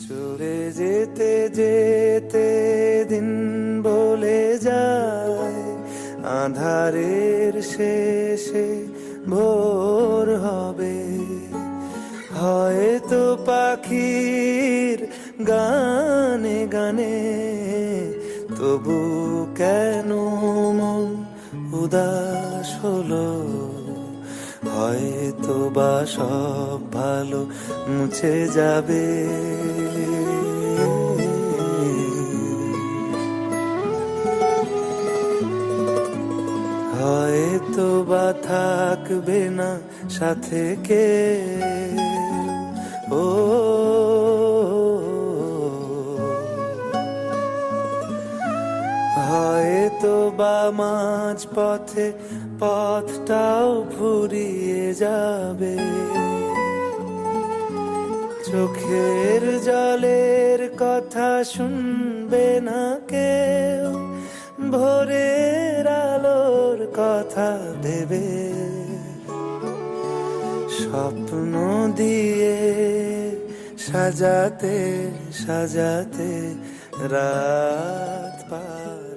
চলে যেতে যেতে দিন বলে যায়, আঁধারের শেষে ভোর হবে। হয়তো পাখির গানে গানে তবু কেন মন উদাস হলো। হয়তো বা সব ভালো মুছে যাবে। হয়তো বা থাকবে না সাথে কে, ও হয়তো বা মাঝ পথে পথটাও ফুরিয়ে যাবে। চোখের জলের কথা শুনবে না কেউ, ভোরের আলোর কথা ভেবে স্বপ্ন দিয়ে সাজাতে সাজাতে রাত পার